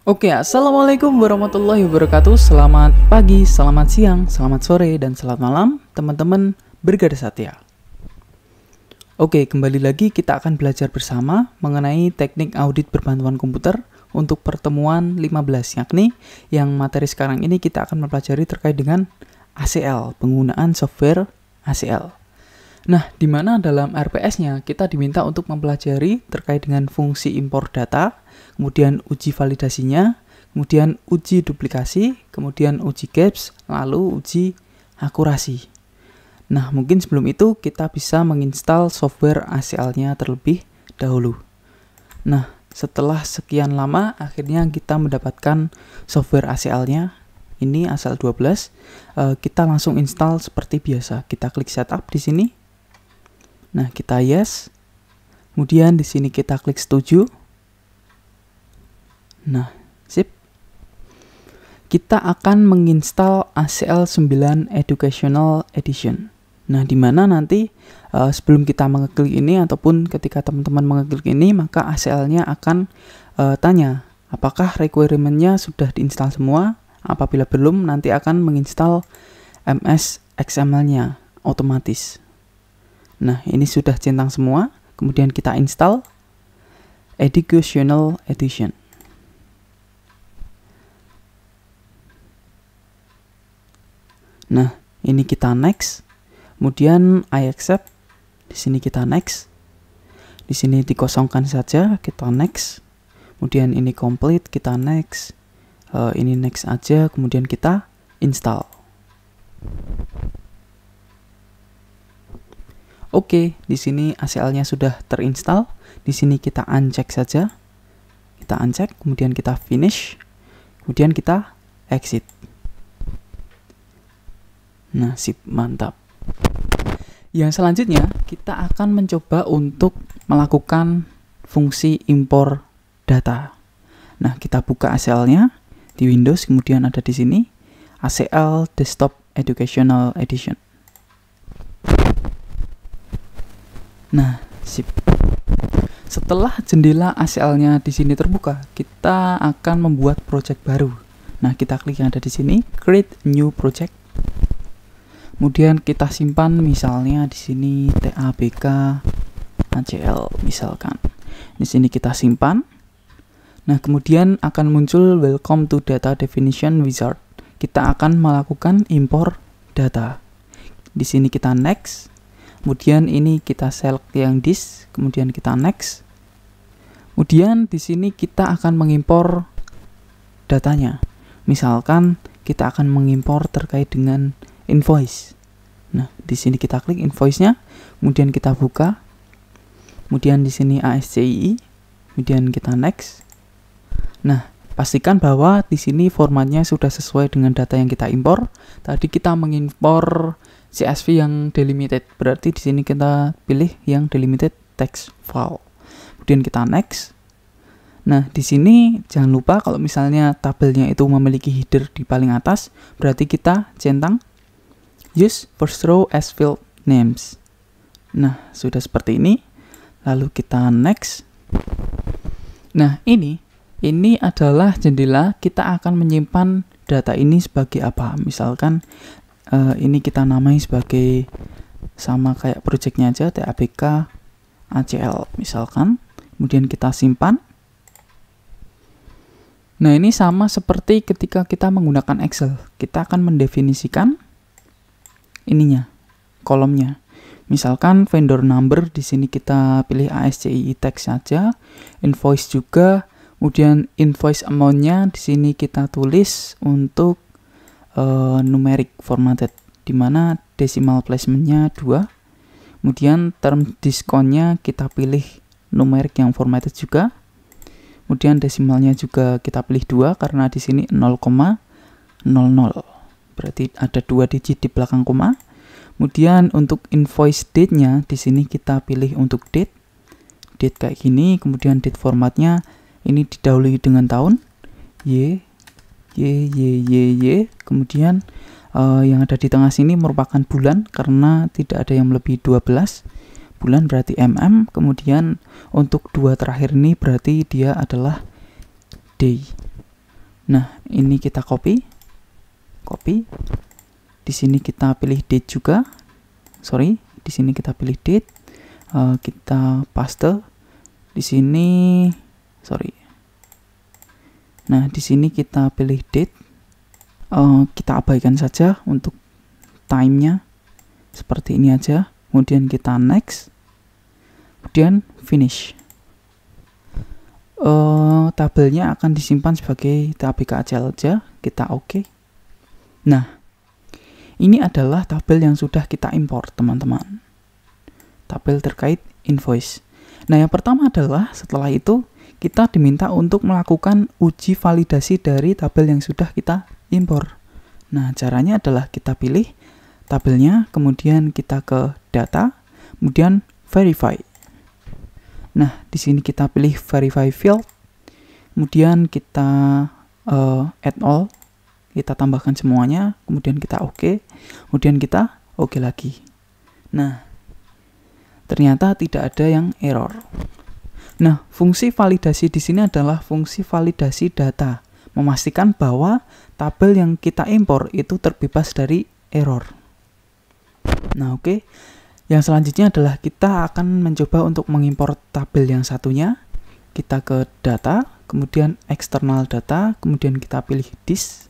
Oke, assalamualaikum warahmatullahi wabarakatuh. Selamat pagi, selamat siang, selamat sore, dan selamat malam, teman-teman Brigade Satya. Oke, kembali lagi kita akan belajar bersama mengenai teknik audit berbantuan komputer untuk pertemuan 15, yakni yang materi sekarang ini kita akan mempelajari terkait dengan ACL, penggunaan software ACL. Nah, di mana dalam RPS-nya kita diminta untuk mempelajari terkait dengan fungsi impor data, kemudian uji validasinya, kemudian uji duplikasi, kemudian uji gaps, lalu uji akurasi. Nah, mungkin sebelum itu kita bisa menginstal software ACL-nya terlebih dahulu. Nah, setelah sekian lama akhirnya kita mendapatkan software ACL-nya. Ini ACL 12. Kita langsung install seperti biasa. Kita klik setup di sini. Nah, kita yes. Kemudian di sini kita klik setuju. Nah, sip. Kita akan menginstal ACL 9 Educational Edition. Nah, di mana nanti sebelum kita mengeklik ini ataupun ketika teman-teman mengeklik ini, maka ACL-nya akan tanya apakah requirement-nya sudah diinstal semua. Apabila belum, nanti akan menginstal MS XML-nya otomatis. Nah, ini sudah centang semua. Kemudian kita install Educational Edition. Nah, ini kita next. Kemudian I accept. Di sini kita next. Di sini dikosongkan saja, kita next. Kemudian ini complete, kita next. Ini next aja, kemudian kita install. Oke, di sini ACL-nya sudah terinstall. Di sini kita uncheck saja. Kita uncheck, kemudian kita finish. Kemudian kita exit. Nah, sip, mantap. Yang selanjutnya, kita akan mencoba untuk melakukan fungsi impor data. Nah, kita buka ACL-nya di Windows, kemudian ada di sini ACL Desktop Educational Edition. Nah, sip. Setelah jendela ACL-nya di sini terbuka, kita akan membuat project baru. Nah, kita klik yang ada di sini, Create New Project. Kemudian kita simpan misalnya di sini TABK ACL misalkan. Di sini kita simpan. Nah, kemudian akan muncul Welcome to Data Definition Wizard. Kita akan melakukan impor data. Di sini kita next. Kemudian ini kita select yang this, kemudian kita next. Kemudian di sini kita akan mengimpor datanya. Misalkan kita akan mengimpor terkait dengan invoice. Nah, di sini kita klik invoice-nya, kemudian kita buka. Kemudian di sini ASCII, kemudian kita next. Nah, pastikan bahwa di sini formatnya sudah sesuai dengan data yang kita impor. Tadi kita mengimpor CSV yang delimited, berarti di sini kita pilih yang delimited text file. Kemudian kita next. Nah, di sini jangan lupa kalau misalnya tabelnya itu memiliki header di paling atas, berarti kita centang use first row as field names. Nah, sudah seperti ini. Lalu kita next. Nah, ini adalah jendela kita akan menyimpan data ini sebagai apa. Misalkan ini kita namai sebagai sama kayak projectnya aja, TABK ACL misalkan. Kemudian kita simpan. Nah, ini sama seperti ketika kita menggunakan Excel. Kita akan mendefinisikan ininya, kolomnya. Misalkan vendor number, di sini kita pilih ASCII text saja, invoice juga. Kemudian invoice amount-nya di sini kita tulis untuk numeric formatted, di mana decimal placement-nya 2. Kemudian term discount-nya kita pilih numeric yang formatted juga. Kemudian desimalnya juga kita pilih 2 karena di sini 0,00. Berarti ada 2 digit di belakang koma. Kemudian untuk invoice date-nya di sini kita pilih untuk date kayak gini. Kemudian date formatnya ini didahului dengan tahun Y. Kemudian yang ada di tengah sini merupakan bulan karena tidak ada yang melebihi 12 bulan, berarti Kemudian untuk 2 terakhir ini berarti dia adalah day. Nah, ini kita copy. Di sini kita pilih date juga. Di sini kita pilih date. Kita paste. Di sini, Nah, di sini kita pilih date. Kita abaikan saja untuk time-nya. Seperti ini aja. Kemudian kita next. Kemudian finish. Tabelnya akan disimpan sebagai tabel aja. Kita oke. Nah, ini adalah tabel yang sudah kita import, teman-teman. Tabel terkait invoice. Nah, yang pertama adalah setelah itu kita diminta untuk melakukan uji validasi dari tabel yang sudah kita impor. Nah, caranya adalah kita pilih tabelnya, kemudian kita ke data, kemudian verify. Nah, di sini kita pilih verify field, kemudian kita add all, kita tambahkan semuanya, kemudian kita oke, kemudian kita oke lagi. Nah, ternyata tidak ada yang error. Nah, fungsi validasi di sini adalah fungsi validasi data, memastikan bahwa tabel yang kita impor itu terbebas dari error. Nah, oke. Yang selanjutnya adalah kita akan mencoba untuk mengimpor tabel yang satunya. Kita ke data, kemudian external data, kemudian kita pilih this.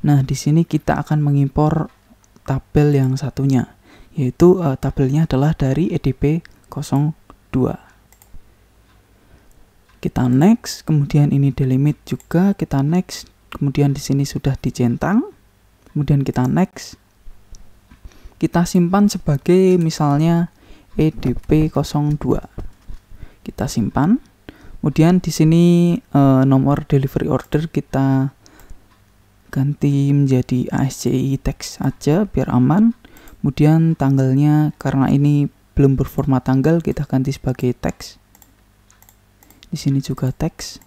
Nah, di sini kita akan mengimpor tabel yang satunya, yaitu tabelnya adalah dari EDP 02. Kita next, kemudian ini delimit juga, kita next, kemudian di sini sudah dicentang, kemudian kita next. Kita simpan sebagai misalnya EDP 02. Kita simpan. Kemudian di sini nomor delivery order kita ganti menjadi ASCII text aja biar aman. Kemudian tanggalnya karena ini belum berformat tanggal, kita ganti sebagai text. Di sini juga text.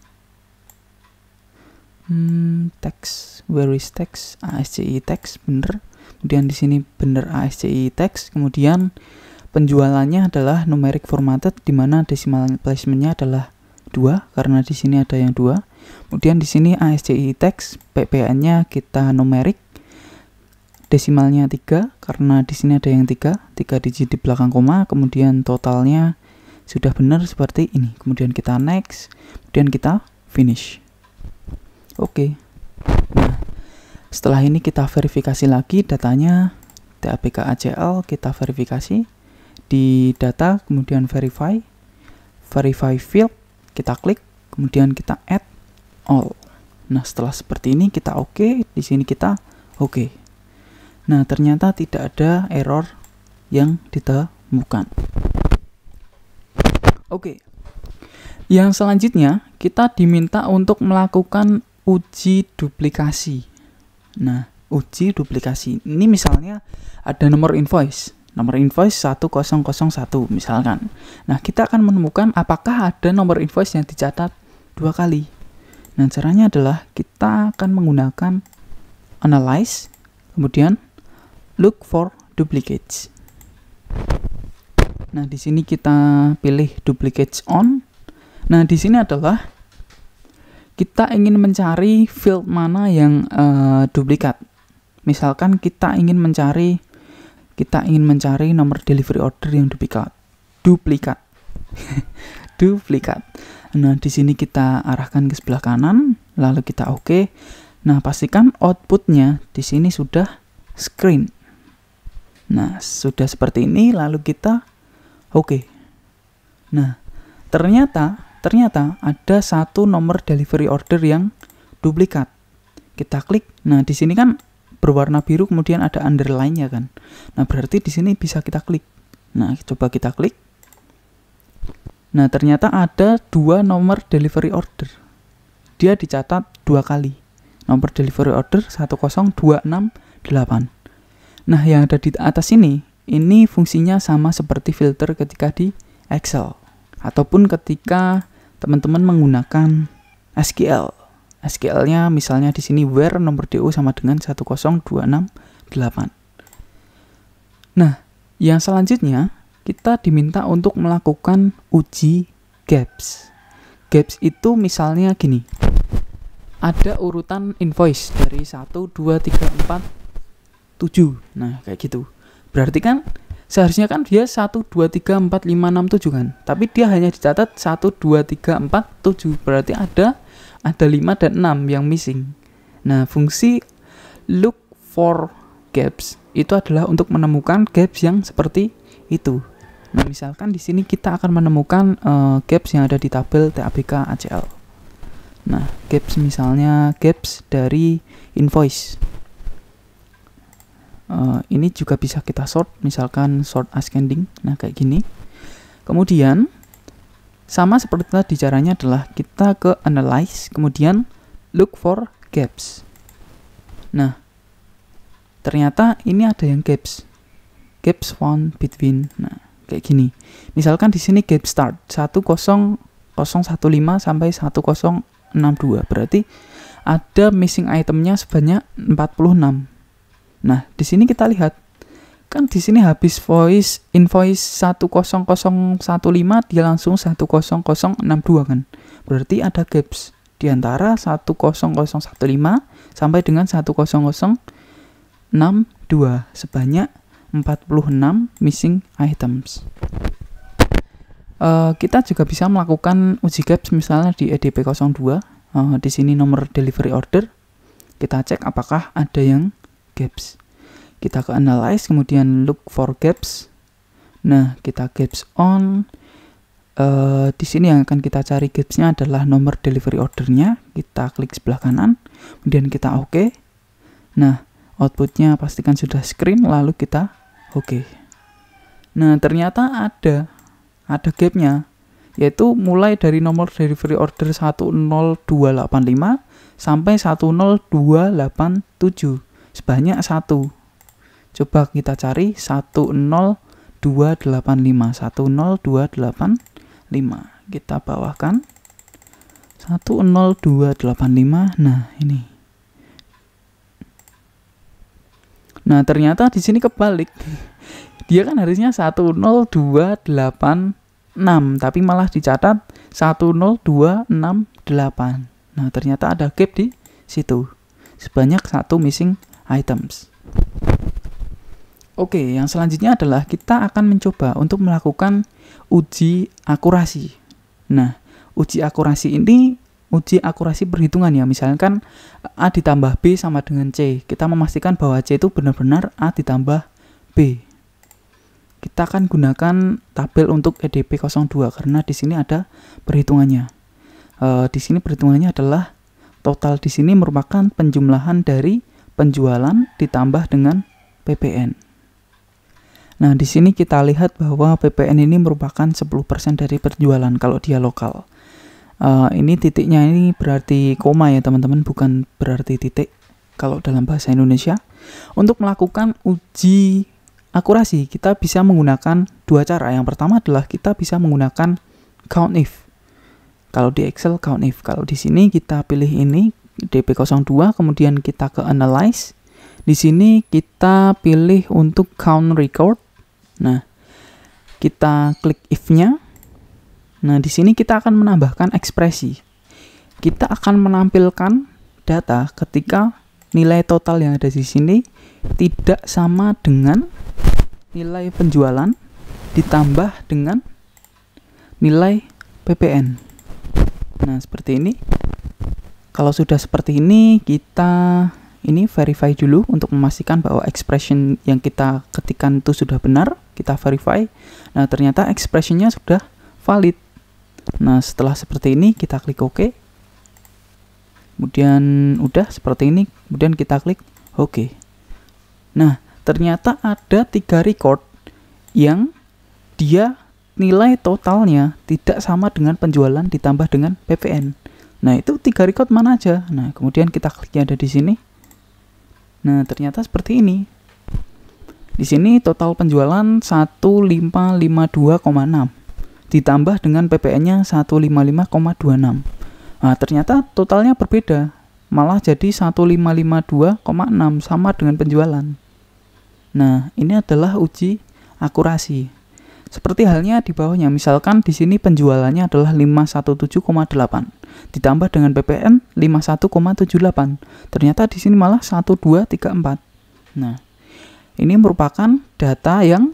Text, where is text? ASCII text, bener. Kemudian di sini bener ASCII text. Kemudian penjualannya adalah numeric formatted, di mana decimal placementnya adalah 2 karena di sini ada yang 2. Kemudian di sini ASCII text, PPN-nya kita numeric, desimalnya 3 karena di sini ada yang 3 digit di belakang koma. Kemudian totalnya sudah benar seperti ini. Kemudian kita next, kemudian kita finish. Oke. Nah, setelah ini kita verifikasi lagi datanya, TAPK ACL kita verifikasi di data, kemudian verify field, kita klik, kemudian kita add all. Nah, setelah seperti ini kita oke, di sini kita oke. Nah, ternyata tidak ada error yang ditemukan. Oke. Yang selanjutnya kita diminta untuk melakukan uji duplikasi. Nah, uji duplikasi ini misalnya ada nomor invoice 1001 misalkan. Nah, kita akan menemukan apakah ada nomor invoice yang dicatat 2 kali. Nah, caranya adalah kita akan menggunakan analyze, kemudian look for duplicates. Nah, di sini kita pilih duplicates on. Nah, di sini adalah kita ingin mencari field mana yang duplikat. Misalkan kita ingin mencari nomor delivery order yang duplikat. Duplikat. Nah, di sini kita arahkan ke sebelah kanan, lalu kita oke. Nah, pastikan outputnya di sini sudah screen. Nah, sudah seperti ini, lalu kita oke. Nah, ternyata ada satu nomor delivery order yang duplikat. Kita klik. Nah, di sini kan berwarna biru kemudian ada underline-nya kan. Nah, berarti di sini bisa kita klik. Nah, coba kita klik. Nah, ternyata ada 2 nomor delivery order. Dia dicatat 2 kali. Nomor delivery order 10268. Nah, yang ada di atas ini fungsinya sama seperti filter ketika di Excel ataupun ketika teman-teman menggunakan SQL. SQL-nya misalnya di sini where nomor DO sama dengan 10268. Nah, yang selanjutnya kita diminta untuk melakukan uji gaps. Gaps itu misalnya gini. ada urutan invoice dari 1, 2, 3, 4, 7. Nah, kayak gitu. Berarti kan seharusnya kan dia 1, 2, 3, 4, 5, 6, 7 kan. Tapi dia hanya dicatat 1, 2, 3, 4, 7. Berarti ada 5 dan 6 yang missing. Nah, fungsi look for gaps itu adalah untuk menemukan gaps yang seperti itu. Nah, misalkan di sini kita akan menemukan gaps yang ada di tabel TABK ACL. Nah, gaps misalnya gaps dari invoice. Ini juga bisa kita sort, misalkan sort ascending. Nah, kayak gini. Kemudian sama seperti tadi, caranya adalah kita ke analyze, kemudian look for gaps. Nah, ternyata ini ada yang gaps found between. Nah, kayak gini. Misalkan di sini gap start 10015 sampai 1062. Berarti ada missing itemnya sebanyak 46. Nah, di sini kita lihat kan di sini habis invoice 10015 dia langsung 10062 kan. Berarti ada gaps di antara 10015 sampai dengan 10062 sebanyak 46 missing items. Kita juga bisa melakukan uji gaps misalnya di EDP 02. Di sini nomor delivery order. Kita cek apakah ada yang gaps. Kita ke analyze, kemudian look for gaps. Nah, kita gaps on. Di sini yang akan kita cari gapsnya adalah nomor delivery ordernya. Kita klik sebelah kanan, kemudian kita OK. Nah, outputnya pastikan sudah screen, lalu kita OK. Nah, ternyata ada gapnya, yaitu mulai dari nomor delivery order 10285 sampai 10287 sebanyak 1. Coba kita cari 10285. Kita bawahkan 10285. Nah, ini. Nah, ternyata di sini kebalik. Dia kan harusnya 10286, tapi malah dicatat 10268. Nah, ternyata ada gap di situ. Sebanyak 1 missing items. Oke, yang selanjutnya adalah kita akan mencoba untuk melakukan uji akurasi. Nah, uji akurasi ini uji akurasi perhitungan ya. Misalkan A ditambah B sama dengan C. Kita memastikan bahwa C itu benar-benar A ditambah B. Kita akan gunakan tabel untuk EDP 02 karena di sini ada perhitungannya. Di sini perhitungannya adalah total di sini merupakan penjumlahan dari penjualan ditambah dengan PPN. Nah, di sini kita lihat bahwa PPN ini merupakan 10% dari penjualan kalau dia lokal. Ini titiknya ini berarti koma ya teman-teman, bukan berarti titik kalau dalam bahasa Indonesia. Untuk melakukan uji akurasi, kita bisa menggunakan dua cara. Yang pertama adalah kita bisa menggunakan count if. Kalau di Excel count if, kalau di sini kita pilih ini DP02, kemudian kita ke analyze. Di sini kita pilih untuk count record. Nah, kita klik if-nya. Nah, di sini kita akan menambahkan ekspresi. Kita akan menampilkan data ketika nilai total yang ada di sini tidak sama dengan nilai penjualan ditambah dengan nilai PPN. Nah, seperti ini. Kalau sudah seperti ini, kita ini verify dulu untuk memastikan bahwa expression yang kita ketikkan itu sudah benar. Kita verify. Nah, ternyata expressionnya sudah valid. Nah, setelah seperti ini, kita klik OK. Kemudian udah seperti ini, kemudian kita klik OK. Nah, ternyata ada 3 record yang dia nilai totalnya tidak sama dengan penjualan ditambah dengan PPN. Nah, itu 3 record mana aja? Nah, kemudian kita kliknya ada di sini. Nah, ternyata seperti ini. Di sini total penjualan 1552,6 ditambah dengan PPN-nya 155,26. Nah, ternyata totalnya berbeda. Malah jadi 1552,6 sama dengan penjualan. Nah, ini adalah uji akurasi. Seperti halnya di bawahnya, misalkan di sini penjualannya adalah 517,8 ditambah dengan PPN 51,78. Ternyata di sini malah 1234. Nah, ini merupakan data yang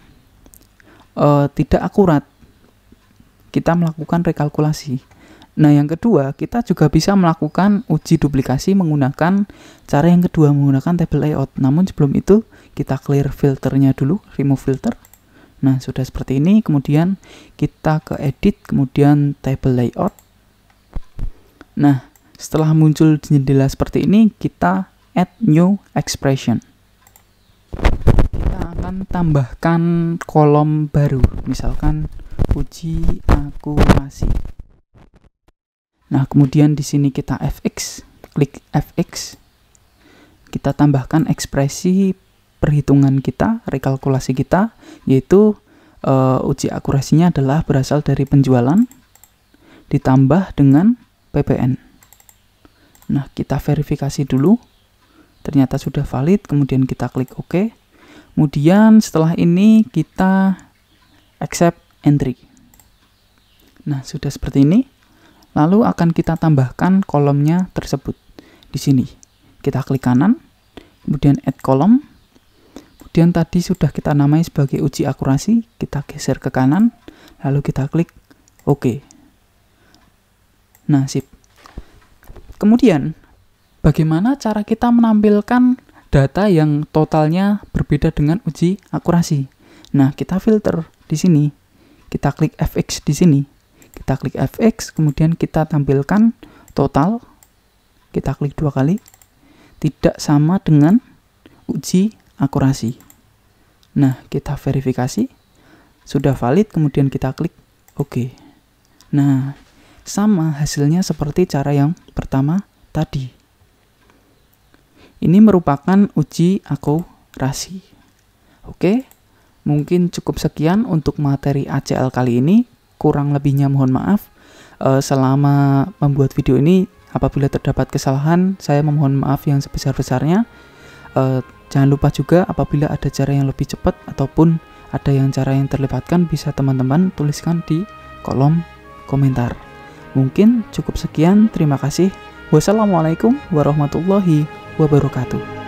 tidak akurat. Kita melakukan rekalkulasi. Nah, yang kedua, kita juga bisa melakukan uji duplikasi menggunakan cara yang kedua, menggunakan table layout. Namun sebelum itu, kita clear filternya dulu, remove filter. Nah, sudah seperti ini. Kemudian kita ke edit, kemudian table layout. Nah, setelah muncul jendela seperti ini, kita add new expression. Kita akan tambahkan kolom baru, misalkan uji akurasi. Nah, kemudian di sini kita fx, klik fx. Kita tambahkan ekspresi perhitungan kita, rekalkulasi kita, yaitu uji akurasinya adalah berasal dari penjualan ditambah dengan PPN. Nah, kita verifikasi dulu. Ternyata sudah valid, kemudian kita klik OK. Kemudian setelah ini kita accept entry. Nah, sudah seperti ini. Lalu akan kita tambahkan kolomnya tersebut. Di sini kita klik kanan, kemudian add kolom. Kemudian tadi sudah kita namai sebagai uji akurasi, kita geser ke kanan, lalu kita klik OK. Nah, sip. Kemudian, bagaimana cara kita menampilkan data yang totalnya berbeda dengan uji akurasi? Nah, kita filter di sini. Kita klik fx di sini. Kita klik fx, kemudian kita tampilkan total. Kita klik 2 kali. Tidak sama dengan uji akurasi. Nah, kita verifikasi. Sudah valid, kemudian kita klik OK. Nah, sama hasilnya seperti cara yang pertama tadi. Ini merupakan uji akurasi. Oke, mungkin cukup sekian untuk materi ACL kali ini. Kurang lebihnya mohon maaf. Selama membuat video ini, apabila terdapat kesalahan, saya memohon maaf yang sebesar-besarnya. Jangan lupa juga apabila ada cara yang lebih cepat ataupun ada yang cara yang terlewatkan, bisa teman-teman tuliskan di kolom komentar. Mungkin cukup sekian, terima kasih. Wassalamualaikum warahmatullahi wabarakatuh.